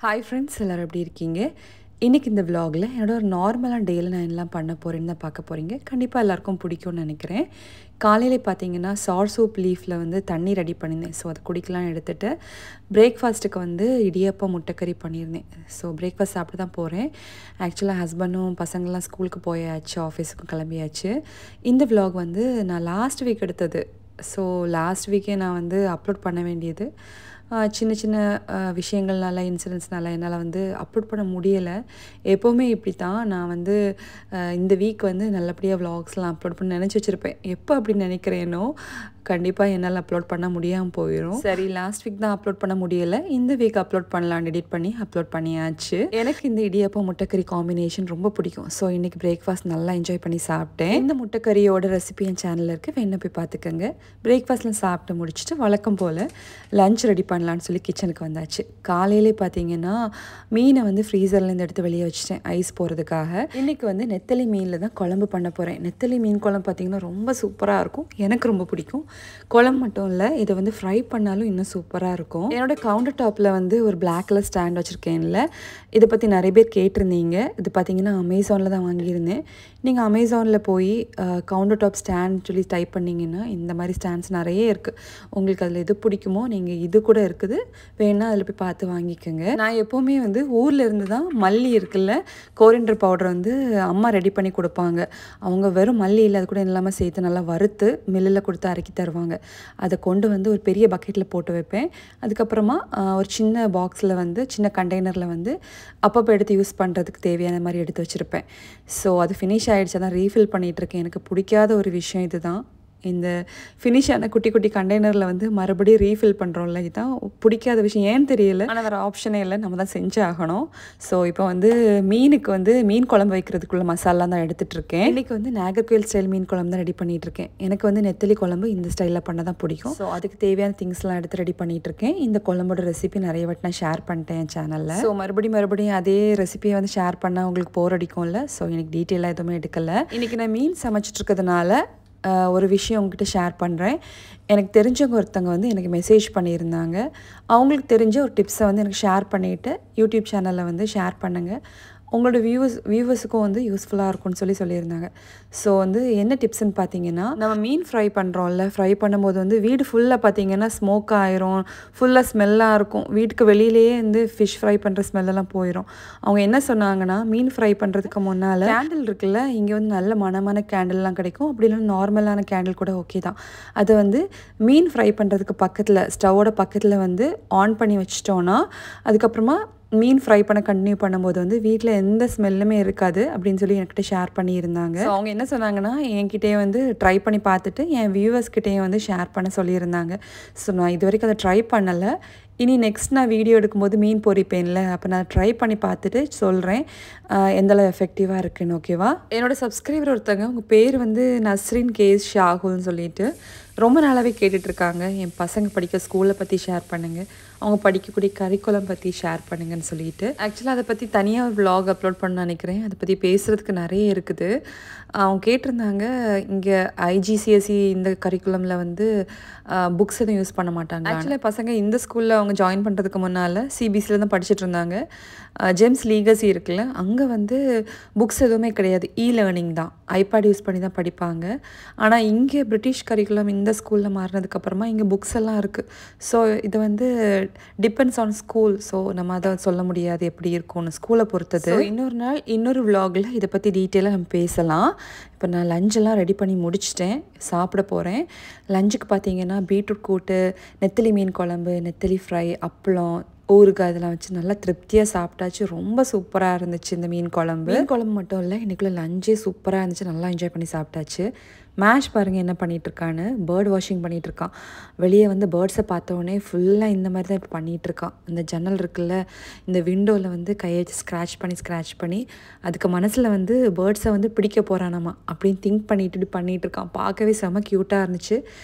Hi friends, எல்லோரும் எப்படி இருக்கீங்க? இன்றைக்கி இந்த விலாகில் என்னோட ஒரு நார்மலான டேயில் நான் எல்லாம் பண்ண போகிறேன்னு தான் பார்க்க போகிறீங்க. கண்டிப்பாக எல்லாருக்கும் பிடிக்கும்னு நினைக்கிறேன். காலையில் பார்த்தீங்கன்னா சார் சூப் லீஃபில் வந்து தண்ணி ரெடி பண்ணியிருந்தேன். ஸோ அதை குடிக்கலாம் எடுத்துகிட்டு பிரேக்ஃபாஸ்ட்டுக்கு வந்து இடியப்பம் முட்டைக்கறி பண்ணியிருந்தேன். ஸோ பிரேக்ஃபாஸ்ட் சாப்பிட்டு தான் போகிறேன். ஆக்சுவலாக ஹஸ்பண்டும் பசங்கள்லாம் ஸ்கூலுக்கு போயாச்சு, ஆஃபீஸுக்கும் கிளம்பியாச்சு. இந்த விலாக் வந்து நான் லாஸ்ட் வீக் எடுத்தது. ஸோ லாஸ்ட் வீக்கே நான் வந்து அப்லோட் பண்ண வேண்டியது சின்ன சின்ன விஷயங்கள்னால, இன்சிடென்ட்ஸ்னால என்னால் வந்து அப்லோட் பண்ண முடியலை. எப்போவுமே இப்படி தான். நான் வந்து இந்த வீக் வந்து நல்லபடியாக விலாக்ஸ்லாம் அப்லோட் பண்ண நினச்சி வச்சுருப்பேன். எப்போ அப்படி நினைக்கிறேனோ கண்டிப்பாக என்னால் அப்லோட் பண்ண முடியாமல் போயிடும். சரி, லாஸ்ட் வீக் தான் அப்லோட் பண்ண முடியலை, இந்த வீக் அப்லோட் பண்ணலான்னு எடிட் பண்ணி அப்லோட் பண்ணியாச்சு. எனக்கு இந்த இடியப்பம் முட்டைக்கறி காம்பினேஷன் ரொம்ப பிடிக்கும். ஸோ இன்றைக்கி பிரேக்ஃபாஸ்ட் நல்லா என்ஜாய் பண்ணி சாப்பிட்டேன். இந்த முட்டைக்கறியோட ரெசிபி என் சேனலில் இருக்குது, வேணா போய் பார்த்துக்கோங்க. பிரேக்ஃபாஸ்ட்லாம் சாப்பிட்டு முடிச்சுட்டு வழக்கம் போல் லஞ்ச் ரெடி பண்ணலான்னு சொல்லி கிச்சனுக்கு வந்தாச்சு. காலையிலே பார்த்தீங்கன்னா மீனை வந்து ஃப்ரீசர்லேருந்து எடுத்து வெளியே வச்சுட்டேன் ஐஸ் போகிறதுக்காக. இன்றைக்கி வந்து நெத்தலி மீனில் தான் குழம்பு பண்ண போகிறேன். நெத்தலி மீன் குழம்பு பார்த்திங்கன்னா ரொம்ப சூப்பராக இருக்கும், எனக்கு ரொம்ப பிடிக்கும். குழம்பு மட்டும் இல்லை, இதை வந்து ஃப்ரை பண்ணாலும் இன்னும் சூப்பராக இருக்கும். என்னோடய கவுண்டர் டாப்பில் வந்து ஒரு பிளாக் கலர் ஸ்டாண்ட் வச்சுருக்கேன்ல, இதை பற்றி நிறைய பேர் கேட்டிருந்தீங்க. இது பார்த்திங்கன்னா அமேசானில் தான் வாங்கியிருந்தேன். நீங்கள் அமேசானில் போய் கவுண்டர் டாப் ஸ்டாண்ட் சொல்லி டைப் பண்ணிங்கன்னா இந்த மாதிரி ஸ்டாண்ட்ஸ் நிறைய இருக்குது. உங்களுக்கு அதில் எது பிடிக்குமோ நீங்கள் இது கூட இருக்குது, வேணால் அதில் போய் பார்த்து வாங்கிக்கோங்க. நான் எப்போவுமே வந்து ஊரில் இருந்து தான் மல்லி இருக்குல்ல, கோரியண்டர் பவுடர் வந்து அம்மா ரெடி பண்ணி கொடுப்பாங்க. அவங்க வெறும் மல்லி இல்லை, அது கூட இல்லாமல் சேர்த்து நல்லா வறுத்து மில்லில் கொடுத்து அரைக்கி தருவாங்க. அதை கொண்டு வந்து ஒரு பெரிய பக்கெட்டில் போட்டு வைப்பேன். அதுக்கப்புறமா ஒரு சின்ன பாக்ஸில் வந்து சின்ன கண்டெய்னரில் வந்து அப்பப்போ எடுத்து யூஸ் பண்ணுறதுக்கு தேவையான மாதிரி எடுத்து வச்சுருப்பேன். ஸோ அது ஃபினிஷ் ஆகிடுச்சு, அதான் ரீஃபில் பண்ணிகிட்ருக்கேன். எனக்கு பிடிக்காத ஒரு விஷயம் இது தான். இந்த ஃபினிஷ் ஆன குட்டி குட்டி கண்டெய்னரில் வந்து மறுபடியும் ரீஃபில் பண்ணுறோம்ல, இதுதான் பிடிக்காத விஷயம். ஏன்னு தெரியல, ஆனால் வேறு ஆப்ஷனே இல்லை, நம்ம தான் செஞ்சு ஆகணும். ஸோ இப்போ வந்து மீனுக்கு வந்து மீன் குழம்பு வைக்கிறதுக்குள்ள மசாலா தான் எடுத்துகிட்ருக்கேன். இன்றைக்கி வந்து நாகர்கோயில் ஸ்டைல் மீன் குழம்பு தான் ரெடி பண்ணிகிட்ருக்கேன். எனக்கு வந்து நெத்தலி குழம்பு இந்த ஸ்டைலில் பண்ண தான் பிடிக்கும். ஸோ அதுக்கு தேவையான திங்ஸ்லாம் எடுத்து ரெடி பண்ணிகிட்ருக்கேன். இந்த குழம்போட ரெசிபி நிறைய வாட்டி நான் ஷேர் பண்ணிட்டேன் என் சேனலில். ஸோ மறுபடியும் அதே ரெசிபியை வந்து ஷேர் பண்ணால் உங்களுக்கு போர் அடிக்கும்ல. ஸோ எனக்கு டீட்டெயிலாக எதுவுமே எடுக்கலை. இன்றைக்கி நான் மீன் சமைச்சிட்ருக்கிறதுனால ஒரு விஷயம் உங்ககிட்ட ஷேர் பண்ணுறேன். எனக்கு தெரிஞ்சவங்க ஒருத்தங்க வந்து எனக்கு மெசேஜ் பண்ணியிருந்தாங்க. அவங்களுக்கு தெரிஞ்ச ஒரு டிப்ஸை வந்து எனக்கு ஷேர் பண்ணிவிட்டு யூடியூப் சேனலில் வந்து ஷேர் பண்ணுங்கள், உங்களோட வியூவர்ஸுக்கும் வந்து யூஸ்ஃபுல்லாக இருக்கும்னு சொல்லியிருந்தாங்க. ஸோ வந்து என்ன டிப்ஸ்ன்னு பார்த்தீங்கன்னா, நம்ம மீன் ஃப்ரை பண்ணுறோம்ல, ஃப்ரை பண்ணும்போது வந்து வீடு ஃபுல்லாக பார்த்தீங்கன்னா ஸ்மோக் ஆயிரும், ஃபுல்லாக ஸ்மெல்லாக இருக்கும். வீட்டுக்கு வெளியிலேயே வந்து ஃபிஷ் ஃப்ரை பண்ணுற ஸ்மெல்லெல்லாம் போயிடும். அவங்க என்ன சொன்னாங்கன்னா, மீன் ஃப்ரை பண்ணுறதுக்கு முன்னால் கேண்டில் இருக்குல்ல, இங்கே வந்து நல்ல மனமான கேண்டில்லாம் கிடைக்கும். அப்படி இல்லைன்னா நார்மலான கேண்டில் கூட ஓகே தான். அதை வந்து மீன் ஃப்ரை பண்ணுறதுக்கு பக்கத்தில், ஸ்டவ்வோட பக்கத்தில் வந்து ஆன் பண்ணி வச்சிட்டோன்னா, அதுக்கப்புறமா மீன் ஃப்ரை பண்ண கண்டினியூ பண்ணும்போது வந்து வீட்டில் எந்த ஸ்மெல்லுமே இருக்காது அப்படின்னு சொல்லி என்கிட்ட ஷேர் பண்ணியிருந்தாங்க. ஸோ அவங்க என்ன சொன்னாங்கன்னா, என்கிட்டயே வந்து ட்ரை பண்ணி பார்த்துட்டு என் வியூவர்ஸ்கிட்டையும் வந்து ஷேர் பண்ண சொல்லியிருந்தாங்க. ஸோ நான் இது வரைக்கும் அதை ட்ரை பண்ணலை. இனி நெக்ஸ்ட் நான் வீடியோ எடுக்கும்போது மீன் பொரிப்பேன்ல, அப்போ நான் ட்ரை பண்ணி பார்த்துட்டு சொல்கிறேன் எந்தளவு எஃபெக்டிவாக இருக்குன்னு. ஓகேவா? என்னோடய சப்ஸ்கிரைபர் ஒருத்தங்க, உங்கள் பேர் வந்து நஸ்ரின் கேஸ் ஷாகுல்னு சொல்லிட்டு ரொம்ப நாளாகவே கேட்டுட்ருக்காங்க. என் பசங்க படிக்க ஸ்கூலை பற்றி ஷேர் பண்ணுங்கள், அவங்க படிக்கக்கூடிய கரிக்குலம் பற்றி ஷேர் பண்ணுங்கன்னு சொல்லிட்டு. ஆக்சுவலாக அதை பற்றி தனியாக ஒரு விலாக் அப்லோட் பண்ண நினைக்கிறேன். அதை பற்றி பேசுகிறதுக்கு நிறைய இருக்குது. அவங்க கேட்டிருந்தாங்க, இங்கே ஐஜிசிஎஸ்சி இந்த கரிக்குலமில் வந்து புக்ஸ் எதுவும் யூஸ் பண்ண மாட்டாங்க. ஆக்சுவலாக பசங்க இந்த ஸ்கூலில் அவங்க ஜாயின் பண்ணுறதுக்கு முன்னால் சிபிஎஸ்சியில் தான் படிச்சுட்டு இருந்தாங்க. ஜெம்ஸ் லீகசி இருக்குல்ல, அங்கே வந்து புக்ஸ் எதுவுமே கிடையாது, லேர்னிங் தான், ஐபேட் யூஸ் பண்ணி தான் படிப்பாங்க. ஆனால் இங்கே பிரிட்டிஷ் கரிக்குலம் இந்த ஸ்கூலில் மாறினதுக்கப்புறமா இங்கே புக்ஸ் எல்லாம் இருக்குது. ஸோ இது வந்து டிபெண்ட்ஸ் ஆன் ஸ்கூல். ஸோ நம்ம அதை சொல்ல முடியாது எப்படி இருக்கும்னு, ஸ்கூலை பொறுத்தது. இன்னொரு நாள் இன்னொரு விலாகில் இதை பற்றி டீட்டெயிலாக நம்ம பேசலாம். இப்போ நான் லஞ்செல்லாம் ரெடி பண்ணி முடிச்சிட்டேன், சாப்பிட போகிறேன். லஞ்சுக்கு பார்த்தீங்கன்னா பீட்ரூட் கூட்டு, நெத்தலி மீன் குழம்பு, நெத்தலி ஃப்ரை, அப்பளம், ஊறுகாய் இதெல்லாம் வச்சு நல்லா திருப்தியாக சாப்பிட்டாச்சு. ரொம்ப சூப்பராக இருந்துச்சு இந்த மீன் குழம்பு. மீன் குழம்பு மட்டும் இல்லை, இன்றைக்குள்ள லஞ்சே சூப்பராக இருந்துச்சு, நல்லா என்ஜாய் பண்ணி சாப்பிட்டாச்சு. மேஷ் பாருங்கள் என்ன பண்ணிகிட்ருக்கான்னு, பேர்ட் வாஷிங் பண்ணிகிட்ருக்கான். வெளியே வந்து பேர்ட்ஸை பார்த்தோன்னே ஃபுல்லாக இந்த மாதிரி தான் இப்போ பண்ணிகிட்ருக்கான். இந்த ஜன்னல் இருக்குல்ல, இந்த விண்டோவில் வந்து கையை வச்சு ஸ்க்ராட்ச் பண்ணி அதுக்கு மனசில் வந்து பேர்ட்ஸை வந்து பிடிக்க போகிறானாமா அப்படின்னு திங்க் பண்ணிட்டு இப்படி பண்ணிகிட்ருக்கான். பார்க்கவே செம்ம க்யூட்டாக இருந்துச்சு.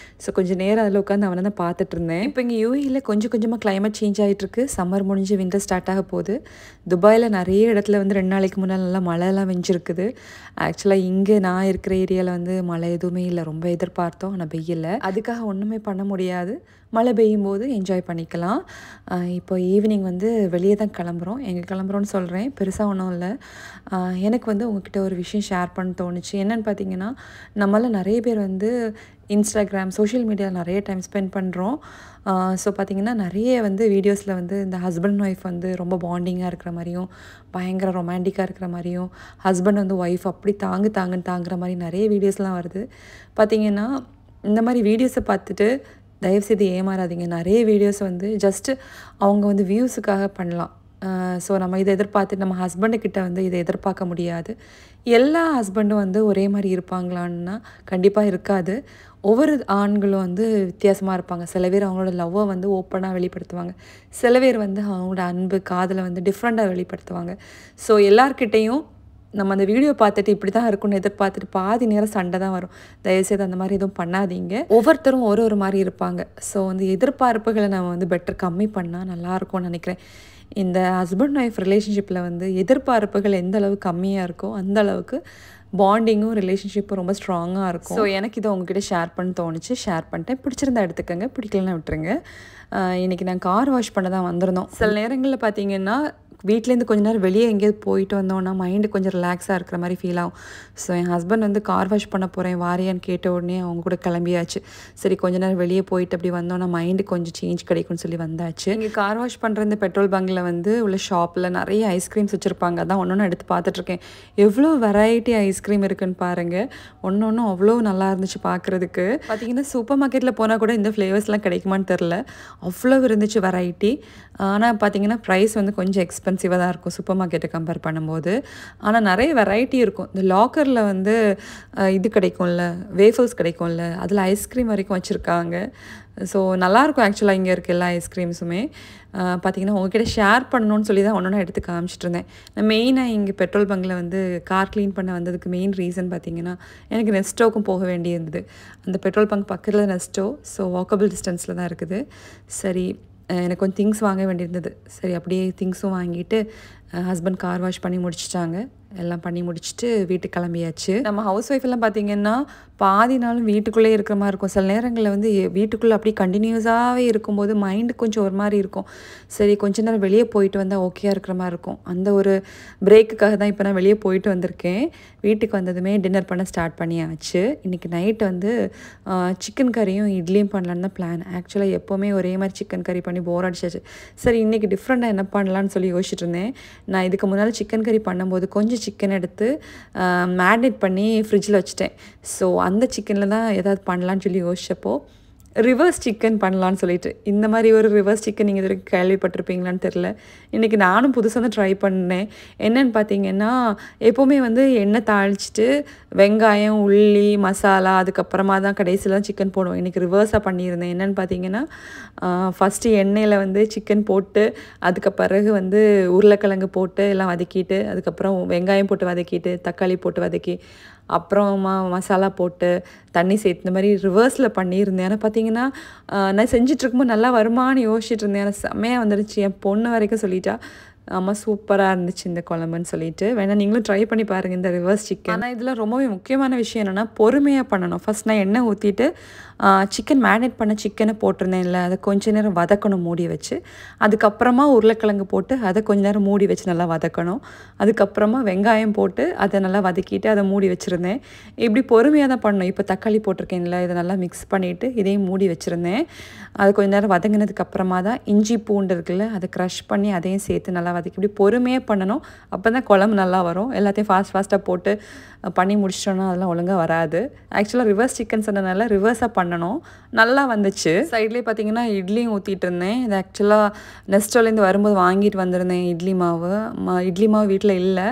ஸோ கொஞ்சம் நேரம் அதில் உட்காந்து அவனை தான் பார்த்துட்டு இருந்தேன். இப்போ இங்கே யூஏயில் கொஞ்சம் கொஞ்சமாக கிளைமேட் சேஞ்ச் ஆகிட்டுருக்கு. சம்மர் முடிஞ்சு வின்டர் ஸ்டார்ட் ஆக போகுது. துபாயில் நிறைய இடத்துல வந்து 2 நாளைக்கு முன்னால் நல்லா மழையெல்லாம் வெஞ்சிருக்குது. ஆக்சுவலாக இங்கே நான் இருக்கிற ஏரியாவில் வந்து மழை எதுவும் எதுவுமே இல்லை. ரொம்ப எதிர்பார்த்தோம், ஆனால் வெயில். அதுக்காக ஒன்றுமே பண்ண முடியாது. மழை பெய்யும் போது என்ஜாய் பண்ணிக்கலாம். இப்போ ஈவினிங் வந்து வெளியே தான் கிளம்புறோம். எங்கே கிளம்புறோன்னு சொல்கிறேன், பெருசாக ஒன்றும் இல்லை. எனக்கு வந்து உங்ககிட்ட ஒரு விஷயம் ஷேர் பண்ண தோணுச்சு. என்னென்னு பார்த்தீங்கன்னா, நம்மள நிறைய பேர் வந்து இன்ஸ்டாகிராம், சோஷியல் மீடியாவில் நிறைய டைம் ஸ்பெண்ட் பண்ணுறோம். ஸோ பார்த்திங்கன்னா நிறைய வந்து வீடியோஸில் வந்து இந்த ஹஸ்பண்ட் ஒய்ஃப் வந்து ரொம்ப பாண்டிங்காக இருக்கிற மாதிரியும், பயங்கர ரொமான்டிக்காக இருக்கிற மாதிரியும், ஹஸ்பண்ட் வந்து ஒய்ஃப் அப்படி தாங்குன்னு தாங்குற மாதிரி நிறைய வீடியோஸ்லாம் வருது. பார்த்திங்கன்னா இந்த மாதிரி வீடியோஸை பார்த்துட்டு தயவுசெய்து ஏமாறாதீங்க. நிறைய வீடியோஸ் வந்து ஜஸ்ட்டு அவங்க வந்து வியூஸுக்காக பண்ணலாம். ஸோ நம்ம இதை எதிர்பார்த்து நம்ம ஹஸ்பண்டுக்கிட்ட வந்து இதை எதிர்பார்க்க முடியாது. எல்லா ஹஸ்பண்டும் வந்து ஒரே மாதிரி இருப்பாங்களான்னா கண்டிப்பாக இருக்காது. ஒவ்வொரு ஆண்களும் வந்து வித்தியாசமாக இருப்பாங்க. சில பேர் அவங்களோட லவ்வை வந்து ஓப்பனாக வெளிப்படுத்துவாங்க. சில பேர் வந்து அவங்களோட அன்பு, காதலை வந்து டிஃப்ரெண்ட்டாக வெளிப்படுத்துவாங்க. ஸோ எல்லார்கிட்டையும் நம்ம அந்த வீடியோ பார்த்துட்டு இப்படி தான் இருக்கும்னு எதிர்பார்த்துட்டு பாதி நேரம் சண்டை தான் வரும். தயவுசெய்து அந்த மாதிரி எதுவும் பண்ணாதீங்க. ஒவ்வொருத்தரும் ஒரு மாதிரி இருப்பாங்க. ஸோ வந்து எதிர்பார்ப்புகளை நம்ம வந்து பெட்டர் கம்மி பண்ணால் நல்லாயிருக்கும்னு நினைக்கிறேன். இந்த ஹஸ்பண்ட் ஒய்ஃப் ரிலேஷன்ஷிப்பில் வந்து எதிர்பார்ப்புகள் எந்த அளவுக்கு கம்மியாக இருக்கோ அந்த அளவுக்கு பாண்டிங்கும் ரிலேஷன்ஷிப்பும் ரொம்ப ஸ்ட்ராங்காக இருக்கும். ஸோ எனக்கு இதை உங்ககிட்ட ஷேர் பண்ண தோணுச்சு, ஷேர் பண்ணிட்டேன். பிடிச்சிருந்தா எடுத்துக்கோங்க, பிடிக்கலன்னா விட்டுருங்க. இன்றைக்கி நான் கார் வாஷ் பண்ண தான் வந்திருந்தோம். சில நேரங்களில் பார்த்திங்கன்னா வீட்டிலேருந்து கொஞ்ச நேரம் வெளியே எங்கேயாவது போயிட்டு வந்தோன்னா மைண்டு கொஞ்சம் ரிலாக்ஸாக இருக்கிற மாதிரி ஃபீல் ஆகும். ஸோ என் ஹஸ்பண்ட் வந்து கார் வாஷ் பண்ண போகிறேன் வாரியான்னு கேட்ட உடனே அவங்க கூட கிளம்பியாச்சு. சரி கொஞ்ச நேரம் வெளியே போயிட்டு அப்படி வந்தோன்னா மைண்டு கொஞ்சம் சேஞ்ச் கிடைக்கும்னு சொல்லி வந்தாச்சு. இங்கே கார் வாஷ் பண்ணுற இந்த பெட்ரோல் பங்கில் வந்து உள்ள ஷாப்பில் நிறைய ஐஸ்கிரீம்ஸ் வச்சுருப்பாங்க. அதான் ஒன்று எடுத்து பார்த்துட்ருக்கேன். எவ்வளோ வெரைட்டி ஐஸ்கிரீம் இருக்குதுன்னு பாருங்கள். ஒன்று அவ்வளோ நல்லா இருந்துச்சு பார்க்குறதுக்கு. பார்த்திங்கன்னா சூப்பர் மார்க்கெட்டில் போனால் கூட இந்த ஃப்ளேவர்ஸ்லாம் கிடைக்குமான்னு தெரில, அவ்வளோ இருந்துச்சு வெரைட்டி. ஆனால் பார்த்திங்கன்னா ப்ரைஸ் வந்து கொஞ்சம் எக்ஸ்பென்சிவாக தான் இருக்கும் சூப்பர் மார்க்கெட்டை கம்பேர் பண்ணும்போது. ஆனால் நிறைய வெரைட்டி இருக்கும். இந்த லாக்கரில் வந்து இது கிடைக்கும்ல, வேஃபல்ஸ் கிடைக்கும்ல, அதில் ஐஸ்கிரீம் வரைக்கும் வச்சுருக்காங்க. ஸோ நல்லாயிருக்கும் ஆக்சுவலாக இங்கே இருக்க எல்லா ஐஸ்கிரீம்ஸுமே. பார்த்திங்கன்னா உங்ககிட்ட ஷேர் பண்ணணும்னு சொல்லி தான் ஒன்று எடுத்து காமிச்சிட்டு இருந்தேன். நான் மெயினாக இங்கே பெட்ரோல் பங்கில் வந்து கார் க்ளீன் பண்ண வந்ததுக்கு மெயின் ரீசன் பார்த்திங்கன்னா எனக்கு நெஸ்டோக்கும் போக வேண்டியிருந்தது. அந்த பெட்ரோல் பங்க் பக்கத்தில் நெஸ்டோ, ஸோ வாக்கபிள் டிஸ்டன்ஸில் தான் இருக்குது. சரி எனக்கு கொஞ்சம் திங்ஸ் வாங்க வேண்டியிருந்தது. சரி அப்படியே திங்ஸும் வாங்கிட்டு ஹஸ்பண்ட் கார் வாஷ் பண்ணி முடிச்சிட்டாங்க. எல்லாம் பண்ணி முடிச்சுட்டு வீட்டுக்கு கிளம்பியாச்சு. நம்ம ஹவுஸ் ஒய்ஃப் எல்லாம் பார்த்திங்கன்னா பாதி நாளும் வீட்டுக்குள்ளே இருக்கிற மாதிரி இருக்கும். சில நேரங்களில் வந்து வீட்டுக்குள்ளே அப்படியே கண்டினியூஸாகவே இருக்கும்போது மைண்டு கொஞ்சம் ஒரு மாதிரி இருக்கும். சரி கொஞ்ச நேரம் வெளியே போயிட்டு வந்தால் ஓகேயாக இருக்கிற மாதிரி இருக்கும். அந்த ஒரு பிரேக்குக்காக தான் இப்போ நான் வெளியே போயிட்டு வந்திருக்கேன். வீட்டுக்கு வந்ததுமே டின்னர் பண்ண ஸ்டார்ட் பண்ணியாச்சு. இன்றைக்கி நைட்டு வந்து சிக்கன் கறியும் இட்லியும் பண்ணலான்னு தான் பிளான். ஆக்சுவலாக எப்போவுமே ஒரே மாதிரி சிக்கன் கறி பண்ணி போர் அடிச்சாச்சு. சரி இன்றைக்கி டிஃப்ரெண்ட்டாக என்ன பண்ணலான்னு சொல்லி யோசிச்சுட்டு இருந்தேன். நான் இதுக்கு முன்னால் சிக்கன் கறி பண்ணும்போது கொஞ்சம் சிக்கன் எடுத்து மேரினேட் பண்ணி ஃப்ரிட்ஜில் வச்சுட்டேன். ஸோ அந்த சிக்கனில் தான் ஏதாவது பண்ணலான்னு சொல்லி யோசிச்சப்போ ரிவர்ஸ் சிக்கன் பண்ணலான்னு சொல்லிட்டு, இந்த மாதிரி ஒரு ரிவர்ஸ் சிக்கன் நீங்கள் இது வரைக்கும் கேள்விப்பட்டிருப்பீங்களான்னு தெரில. இன்றைக்கி நானும் புதுசாக தான் ட்ரை பண்ணேன். என்னென்னு பார்த்தீங்கன்னா எப்போவுமே வந்து எண்ணெய் தாளிச்சிட்டு வெங்காயம், உள்ளி, மசாலா அதுக்கப்புறமா தான் கடைசியில் தான் சிக்கன் போடுவோம். இன்றைக்கி ரிவர்ஸாக பண்ணியிருந்தேன். என்னென்னு பார்த்தீங்கன்னா ஃபஸ்ட்டு எண்ணெயில் வந்து சிக்கன் போட்டு அதுக்கு பிறகு வந்து உருளைக்கிழங்கு போட்டு எல்லாம் வதக்கிட்டு, அதுக்கப்புறம் வெங்காயம் போட்டு வதக்கிட்டு, தக்காளி போட்டு வதக்கி, அப்புறமா மசாலா போட்டு தண்ணி சேர்த்து இந்த மாதிரி ரிவர்ஸில் பண்ணியிருந்தேன். ஆனால் பார்த்தீங்கன்னா நான் செஞ்சிட்ருக்கும்போது நல்லா வருமானு யோசிச்சுட்டு இருந்தேன். ஆனால் செம்மையாக வந்துடுச்சு. என் பொண்ணு வரைக்கும் சொல்லிட்டா, ஆமாம் சூப்பராக இருந்துச்சு இந்த குழம்புன்னு சொல்லிட்டு. வேணால் நீங்களும் ட்ரை பண்ணி பாருங்கள் இந்த ரிவர்ஸ் சிக்கன். ஆனால் இதில் ரொம்பவே முக்கியமான விஷயம் என்னென்னா பொறுமையாக பண்ணணும். ஃபஸ்ட் நான் எண்ணெய் ஊற்றிட்டு சிக்கன் மேரினேட் பண்ண சிக்கனை போட்டிருந்தேன்ல, அதை கொஞ்ச நேரம் வதக்கணும் மூடி வச்சு. அதுக்கப்புறமா உருளைக்கிழங்கு போட்டு அதை கொஞ்ச நேரம் மூடி வச்சு நல்லா வதக்கணும். அதுக்கப்புறமா வெங்காயம் போட்டு அதை நல்லா வதக்கிட்டு அதை மூடி வச்சுருந்தேன். இப்படி பொறுமையாக தான் பண்ணணும். இப்போ தக்காளி போட்டிருக்கேன்ல, இதை நல்லா மிக்ஸ் பண்ணிவிட்டு இதையும் மூடி வச்சுருந்தேன். அது கொஞ்ச நேரம் வதங்கினதுக்கப்புறமா தான் இஞ்சி பூண்டு இருக்குல்ல, அதை க்ரஷ் பண்ணி அதையும் சேர்த்து நல்லா வதக்கி இப்படி பொறுமையாக பண்ணணும். அப்போ தான் குழம்பு நல்லா வரும். எல்லாத்தையும் ஃபாஸ்ட்டாக போட்டு பண்ணி முடிச்சிட்டோன்னா அதெல்லாம் ஒழுங்காக வராது. ஆக்சுவலாக ரிவர்ஸ் சிக்கன் சொன்னதுனால ரிவர்ஸாக பண்ணணும். நல்லா வந்துச்சு. சைட்லேயே பார்த்தீங்கன்னா இட்லியும் ஊற்றிட்டு இருந்தேன். இது ஆக்சுவலாக நெஸ்டோலேருந்து வரும்போது வாங்கிட்டு வந்திருந்தேன் இட்லி மாவு. இட்லி மாவு வீட்டில் இல்லை,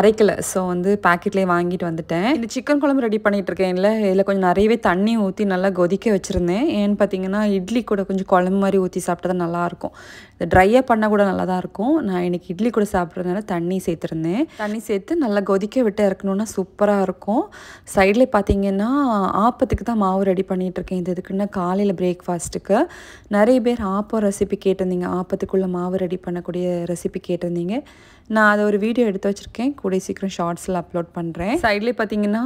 அரைக்கலை. ஸோ வந்து பேக்கெட்லேயே வாங்கிட்டு வந்துட்டேன். இந்த சிக்கன் குழம்பு ரெடி பண்ணிகிட்டு இருக்கேன்ல, இதில் கொஞ்சம் நிறையவே தண்ணி ஊற்றி நல்லா கொதிக்க வச்சுருந்தேன். ஏன்னு பார்த்தீங்கன்னா இட்லி கூட கொஞ்சம் குழம்பு மாதிரி ஊற்றி சாப்பிட்டா தான் நல்லாயிருக்கும். இது ட்ரையாக பண்ணால் கூட நல்லா தான் இருக்கும். நான் இன்றைக்கி இட்லி கூட சாப்பிட்றதுனால தண்ணி சேர்த்துருந்தேன். தண்ணி சேர்த்து நல்லா கொதிக்க விட்டு இறக்கணுன்னா சூப்பராக இருக்கும். சைட்லேயே பார்த்தீங்கன்னா ஆப்பத்துக்கு தான் மாவு ரெடி பண்ணி பண்ணிகிட்ருக்கேன். இது எதுக்குன்னா காலையில் பிரேக்ஃபாஸ்ட்டுக்கு நிறைய பேர் ஆப்பம் ரெசிபி கேட்டிருந்தீங்க. ஆப்பத்துக்குள்ளே மாவு ரெடி பண்ணக்கூடிய ரெசிபி கேட்டிருந்தீங்க. நான் அதை ஒரு வீடியோ எடுத்து வச்சுருக்கேன். கூடிய சீக்கிரம் ஷார்ட்ஸில் அப்லோட் பண்ணுறேன். சைட்லேயே பார்த்தீங்கன்னா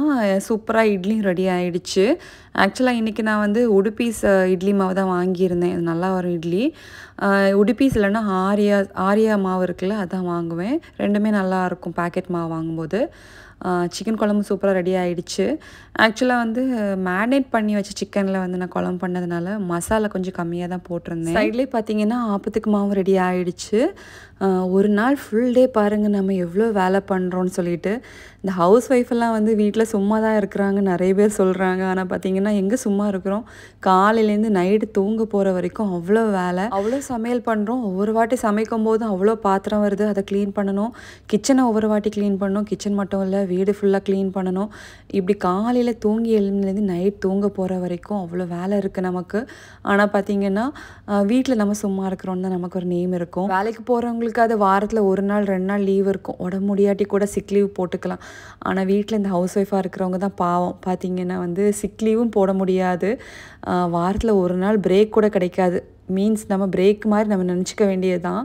சூப்பராக இட்லியும் ரெடி ஆகிடுச்சு. ஆக்சுவலாக இன்றைக்கி நான் வந்து உடுப்பீஸ் இட்லி மாவு தான் வாங்கியிருந்தேன். இது நல்லா வரும் இட்லி. உடுப்பீஸ் இல்லைன்னா ஆரியா மாவு இருக்குல்ல, அதான் வாங்குவேன். ரெண்டுமே நல்லாயிருக்கும் பேக்கெட் மாவு வாங்கும்போது. சிக்கன் குழம்பு சூப்பராக ரெடி ஆகிடுச்சு. ஆக்சுவலாக வந்து மேரினேட் பண்ணி வச்ச சிக்கனில் வந்து நான் குழம்பு பண்ணதுனால மசாலா கொஞ்சம் கம்மியாக தான் போட்டிருந்தேன். சைட்லேயே பார்த்தீங்கன்னா ஆப்பத்துக்கு மாவு ரெடி ஆகிடுச்சு. ஒரு நாள் ஃபுல் டே பாருங்கள் நம்ம எவ்வளோ வேலை பண்ணுறோன்னு சொல்லிட்டு. இந்த ஹவுஸ் ஒய்ஃபெல்லாம் வந்து வீட்டில் சும்மா தான் இருக்கிறாங்க நிறைய பேர் சொல்கிறாங்க. ஆனால் பார்த்தீங்கன்னா எங்கே சும்மா இருக்கிறோம், காலையிலேருந்து நைட்டு தூங்க போகிற வரைக்கும் அவ்வளோ வேலை, அவ்வளோ சமையல் பண்ணுறோம். ஒவ்வொரு வாட்டி சமைக்கும் போதும் அவ்வளோ பாத்திரம் வருது, அதை க்ளீன் பண்ணணும். கிச்சனை ஒவ்வொரு வாட்டி க்ளீன் பண்ணணும். கிச்சன் மட்டும் இல்லை, வீடு ஃபுல்லாக க்ளீன் பண்ணணும். இப்படி காலையில் தூங்கி எழுந்துலேருந்து நைட் தூங்க போகிற வரைக்கும் அவ்வளோ வேலை இருக்குது நமக்கு. ஆனால் பார்த்திங்கன்னா வீட்டில் நம்ம சும்மா இருக்கிறோன்னு தான் நமக்கு ஒரு நேம் இருக்கும். வேலைக்கு போகிறவங்களுக்கு அது வாரத்தில் 1 நாள் 2 நாள் லீவ் இருக்கும். உடம்பு முடியாட்டி கூட சிக் லீவ் போட்டுக்கலாம். ஆனால் வீட்டில் இந்த ஹவுஸ் ஒய்ஃபாக இருக்கிறவங்க தான் பாவம். பார்த்திங்கன்னா வந்து சிக் லீவும் போட முடியாது. வாரத்தில் 1 நாள் பிரேக் கூட கிடைக்காது. மீன்ஸ் நம்ம பிரேக் மாதிரி நம்ம நினச்சிக்க வேண்டியது தான்.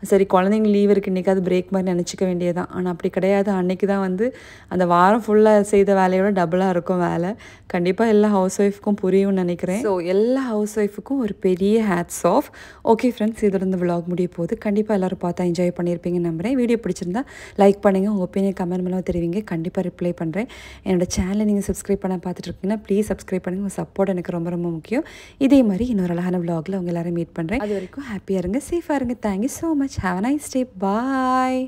சரி குழந்தைங்க லீவ் இருக்குது இன்றைக்காவது பிரேக் மாதிரி நினச்சிக்க வேண்டியது தான். ஆனால் அப்படி கிடையாது. அன்றைக்கி தான் வந்து அந்த வாரம் ஃபுல்லாக செய்த வேலையோட டபுளாக இருக்கும் வேலை. கண்டிப்பாக எல்லா ஹவுஸ் ஒய்ஃப்க்கும் புரியும்னு நினைக்கிறேன். ஸோ எல்லா ஹவுஸ் ஒய்ஃபுக்கும் ஒரு பெரிய ஹேட்ஸ் ஆஃப். ஓகே ஃப்ரெண்ட்ஸ், இதோட இந்த விலாக் முடிய போகுது. கண்டிப்பாக எல்லோரும் பார்த்தா என்ஜாய் பண்ணியிருப்பீங்கன்னு நம்புகிறேன். வீடியோ பிடிச்சிருந்தா லைக் பண்ணுங்கள், உங்கள் ஒப்பீனியன் கமெண்ட் மூலம் தெரிவிங்க. கண்டிப்பாக ரிப்ளை பண்ணுறேன். என்னோடய சேனலை நீங்கள் சப்ஸ்கிரைப் பண்ண பார்த்துட்டு இருக்கீங்கன்னா ப்ளீஸ் சப்ஸ்கிரைப் பண்ணுங்கள். உங்கள் சப்போர்ட் எனக்கு ரொம்ப ரொம்ப முக்கியம். இதே மாதிரி இன்னொரு அழகான விலாகில் உங்கள் எல்லாரும் மீட் பண்ணுறேன். அது வரைக்கும் ஹாப்பியாக இருங்க, சேஃபாக இருங்க. Thank you so much. Have a nice day. Bye.